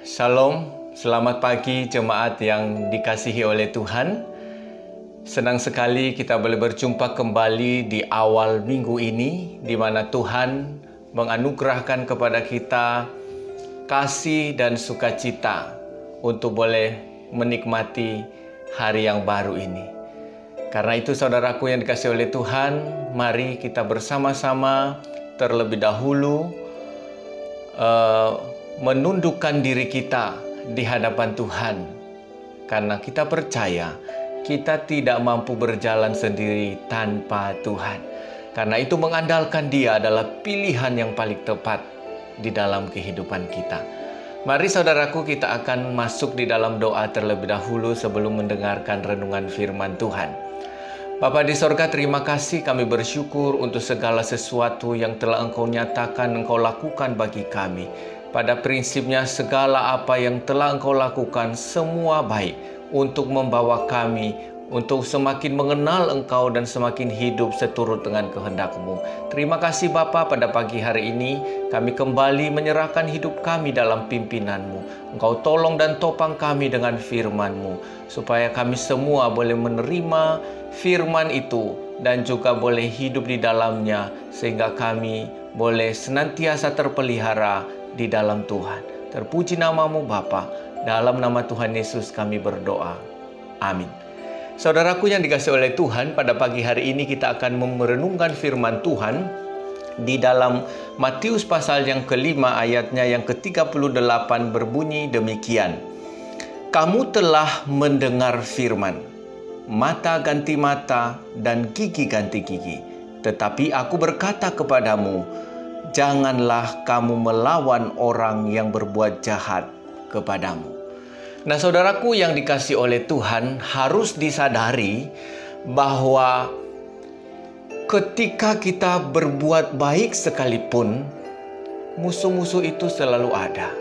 Shalom, selamat pagi jemaat yang dikasihi oleh Tuhan. Senang sekali kita boleh berjumpa kembali di awal minggu ini, di mana Tuhan menganugerahkan kepada kita kasih dan sukacita untuk boleh menikmati hari yang baru ini. Karena itu saudaraku yang dikasihi oleh Tuhan, mari kita bersama-sama terlebih dahulu menundukkan diri kita di hadapan Tuhan, karena kita percaya kita tidak mampu berjalan sendiri tanpa Tuhan. Karena itu mengandalkan Dia adalah pilihan yang paling tepat di dalam kehidupan kita. Mari saudaraku, kita akan masuk di dalam doa terlebih dahulu sebelum mendengarkan renungan firman Tuhan. Bapa di sorga, terima kasih, kami bersyukur untuk segala sesuatu yang telah Engkau nyatakan, Engkau lakukan bagi kami. Pada prinsipnya segala apa yang telah Engkau lakukan semua baik untuk membawa kami untuk semakin mengenal Engkau dan semakin hidup seturut dengan kehendak-Mu. Terima kasih Bapa, pada pagi hari ini kami kembali menyerahkan hidup kami dalam pimpinan-Mu. Engkau tolong dan topang kami dengan firman-Mu, supaya kami semua boleh menerima firman itu dan juga boleh hidup di dalamnya, sehingga kami boleh senantiasa terpelihara di dalam Tuhan. Terpuji nama-Mu Bapa, dalam nama Tuhan Yesus kami berdoa. Amin. Saudaraku yang dikasihi oleh Tuhan, pada pagi hari ini kita akan merenungkan firman Tuhan di dalam Matius pasal yang kelima ayatnya yang ke-38 berbunyi demikian. Kamu telah mendengar firman, mata ganti mata dan gigi ganti gigi. Tetapi aku berkata kepadamu, janganlah kamu melawan orang yang berbuat jahat kepadamu. Nah, saudaraku yang dikasihi oleh Tuhan, harus disadari bahwa ketika kita berbuat baik sekalipun, musuh-musuh itu selalu ada.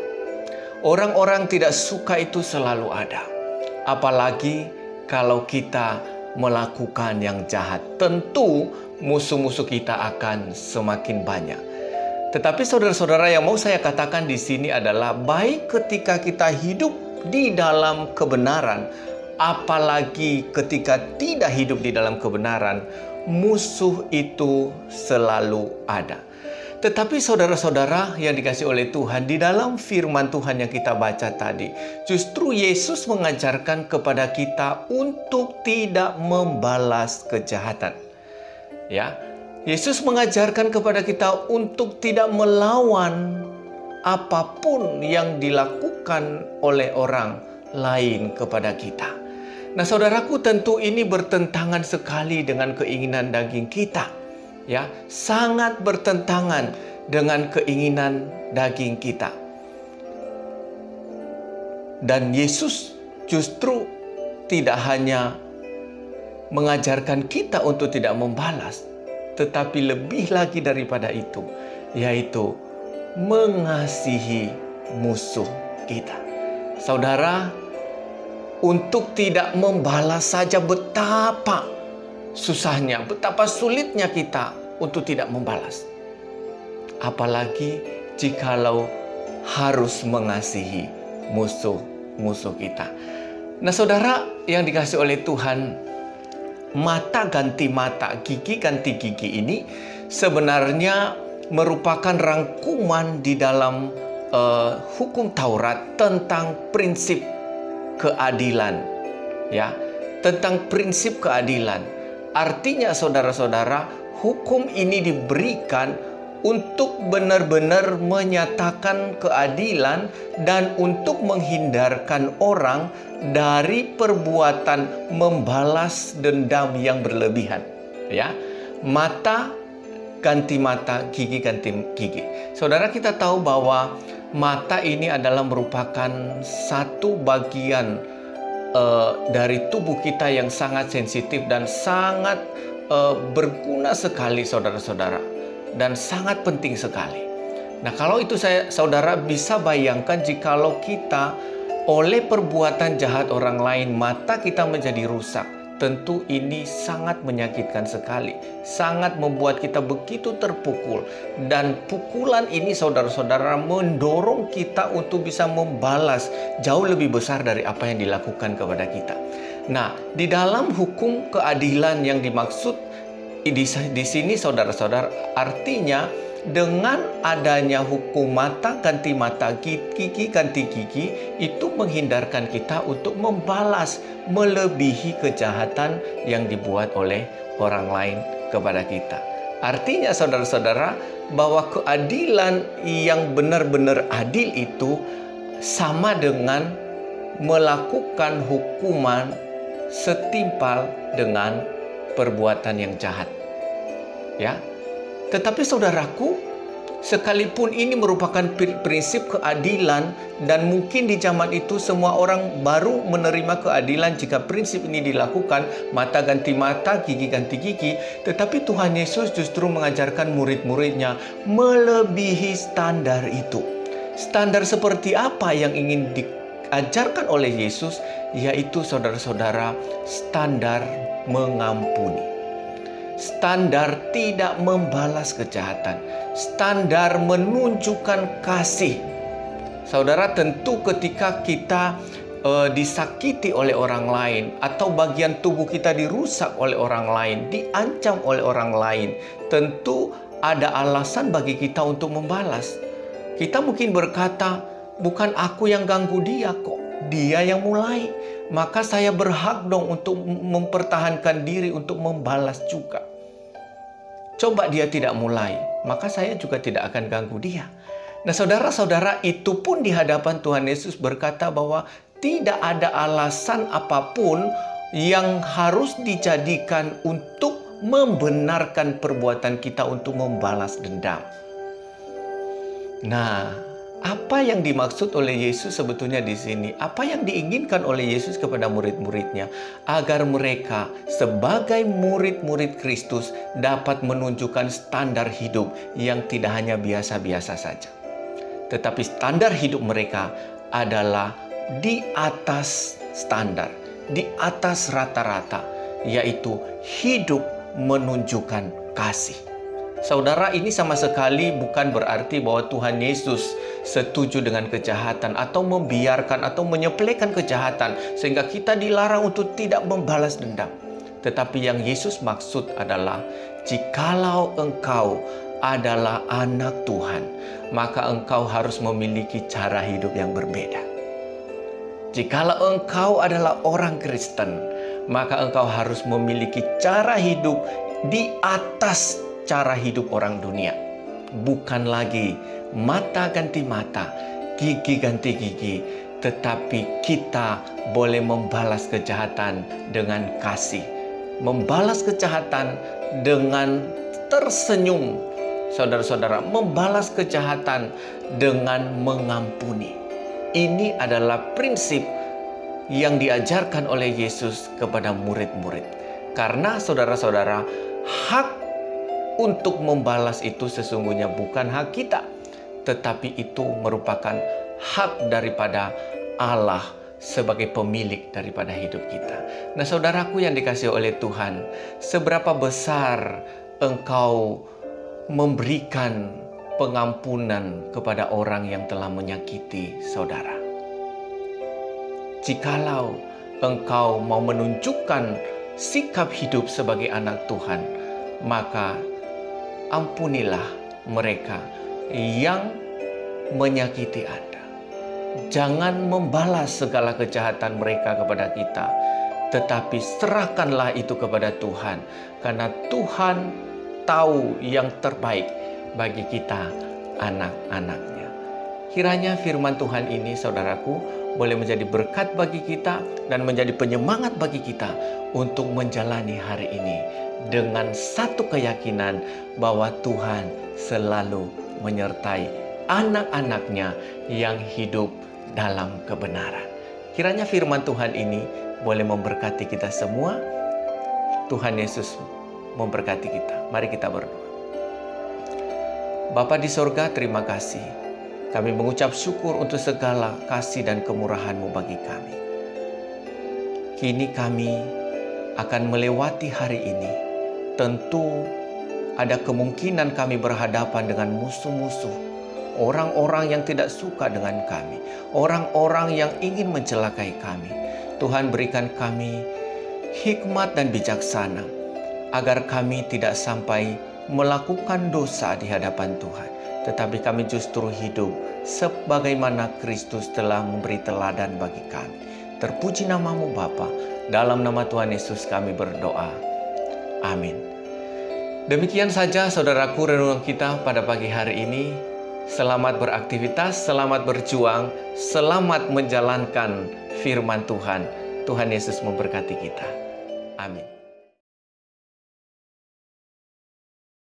Orang-orang tidak suka itu selalu ada. Apalagi kalau kita melakukan yang jahat, tentu musuh-musuh kita akan semakin banyak. Tetapi saudara-saudara, yang mau saya katakan di sini adalah baik ketika kita hidup di dalam kebenaran, apalagi ketika tidak hidup di dalam kebenaran, musuh itu selalu ada. Tetapi saudara-saudara yang dikasihi oleh Tuhan, di dalam firman Tuhan yang kita baca tadi, justru Yesus mengajarkan kepada kita untuk tidak membalas kejahatan. Ya, Yesus mengajarkan kepada kita untuk tidak melawan apapun yang dilakukan oleh orang lain kepada kita. Nah, saudaraku, tentu ini bertentangan sekali dengan keinginan daging kita. Ya, sangat bertentangan dengan keinginan daging kita. Dan Yesus justru tidak hanya mengajarkan kita untuk tidak membalas, tetapi lebih lagi daripada itu, yaitu mengasihi musuh kita. Saudara, untuk tidak membalas saja betapa susahnya, betapa sulitnya kita untuk tidak membalas. Apalagi jikalau harus mengasihi musuh-musuh kita. Nah, saudara yang dikasihi oleh Tuhan, mata ganti mata, gigi ganti gigi ini sebenarnya merupakan rangkuman di dalam hukum Taurat tentang prinsip keadilan, ya, tentang prinsip keadilan. Artinya saudara-saudara, hukum ini diberikan untuk benar-benar menyatakan keadilan dan untuk menghindarkan orang dari perbuatan membalas dendam yang berlebihan. Ya, mata ganti mata, gigi ganti gigi. Saudara, kita tahu bahwa mata ini adalah merupakan satu bagian dari tubuh kita yang sangat sensitif dan sangat berguna sekali, saudara-saudara, dan sangat penting sekali. Nah, kalau itu saudara bisa bayangkan jikalau kita oleh perbuatan jahat orang lain, mata kita menjadi rusak, tentu ini sangat menyakitkan sekali, sangat membuat kita begitu terpukul. Dan pukulan ini saudara-saudara mendorong kita untuk bisa membalas jauh lebih besar dari apa yang dilakukan kepada kita. Nah, di dalam hukum keadilan yang dimaksud di sini saudara-saudara, artinya dengan adanya hukum mata ganti mata, gigi ganti gigi, itu menghindarkan kita untuk membalas melebihi kejahatan yang dibuat oleh orang lain kepada kita. Artinya saudara-saudara, bahwa keadilan yang benar-benar adil itu sama dengan melakukan hukuman setimpal dengan perbuatan yang jahat. Ya. Tetapi saudaraku, sekalipun ini merupakan prinsip keadilan, dan mungkin di zaman itu semua orang baru menerima keadilan jika prinsip ini dilakukan, mata ganti mata, gigi ganti gigi, tetapi Tuhan Yesus justru mengajarkan murid-muridnya melebihi standar itu. Standar seperti apa yang ingin diajarkan oleh Yesus? Yaitu saudara-saudara, standar mengampuni. Standar tidak membalas kejahatan. Standar menunjukkan kasih. Saudara, tentu ketika kita disakiti oleh orang lain, atau bagian tubuh kita dirusak oleh orang lain, diancam oleh orang lain, tentu ada alasan bagi kita untuk membalas. Kita mungkin berkata, bukan aku yang ganggu dia kok, dia yang mulai. Maka saya berhak dong untuk mempertahankan diri untuk membalas juga. Coba dia tidak mulai, maka saya juga tidak akan ganggu dia. Nah saudara-saudara, itu pun di hadapan Tuhan Yesus berkata bahwa tidak ada alasan apapun yang harus dijadikan untuk membenarkan perbuatan kita untuk membalas dendam. Nah, apa yang dimaksud oleh Yesus sebetulnya di sini? Apa yang diinginkan oleh Yesus kepada murid-muridnya? Agar mereka sebagai murid-murid Kristus dapat menunjukkan standar hidup yang tidak hanya biasa-biasa saja. Tetapi standar hidup mereka adalah di atas standar, di atas rata-rata, yaitu hidup menunjukkan kasih. Saudara, ini sama sekali bukan berarti bahwa Tuhan Yesus setuju dengan kejahatan atau membiarkan atau menyepelekan kejahatan sehingga kita dilarang untuk tidak membalas dendam. Tetapi yang Yesus maksud adalah, jikalau engkau adalah anak Tuhan, maka engkau harus memiliki cara hidup yang berbeda. Jikalau engkau adalah orang Kristen, maka engkau harus memiliki cara hidup di atas cara hidup orang dunia. Bukan lagi mata ganti mata, gigi ganti gigi, tetapi kita boleh membalas kejahatan dengan kasih, membalas kejahatan dengan tersenyum. Saudara-saudara, membalas kejahatan dengan mengampuni. Ini adalah prinsip yang diajarkan oleh Yesus kepada murid-murid. Karena saudara-saudara, hak untuk membalas itu sesungguhnya bukan hak kita, tetapi itu merupakan hak daripada Allah sebagai pemilik daripada hidup kita. Nah saudaraku yang dikasihi oleh Tuhan, seberapa besar engkau memberikan pengampunan kepada orang yang telah menyakiti saudara? Jikalau engkau mau menunjukkan sikap hidup sebagai anak Tuhan, maka ampunilah mereka yang menyakiti Anda. Jangan membalas segala kejahatan mereka kepada kita, tetapi serahkanlah itu kepada Tuhan, karena Tuhan tahu yang terbaik bagi kita, anak-anaknya. Kiranya firman Tuhan ini, saudaraku, boleh menjadi berkat bagi kita dan menjadi penyemangat bagi kita untuk menjalani hari ini dengan satu keyakinan bahwa Tuhan selalu menyertai anak-anaknya yang hidup dalam kebenaran. Kiranya firman Tuhan ini boleh memberkati kita semua. Tuhan Yesus memberkati kita. Mari kita berdoa. Bapa di sorga, terima kasih. Kami mengucap syukur untuk segala kasih dan kemurahan-Mu bagi kami. Kini kami akan melewati hari ini, tentu ada kemungkinan kami berhadapan dengan musuh-musuh, orang-orang yang tidak suka dengan kami, orang-orang yang ingin mencelakai kami. Tuhan, berikan kami hikmat dan bijaksana, agar kami tidak sampai melakukan dosa di hadapan Tuhan, tetapi kami justru hidup sebagaimana Kristus telah memberi teladan bagi kami. Terpuji namamu Bapa, dalam nama Tuhan Yesus kami berdoa. Amin. Demikian saja saudaraku renungan kita pada pagi hari ini. Selamat beraktivitas, selamat berjuang, selamat menjalankan firman Tuhan. Tuhan Yesus memberkati kita. Amin.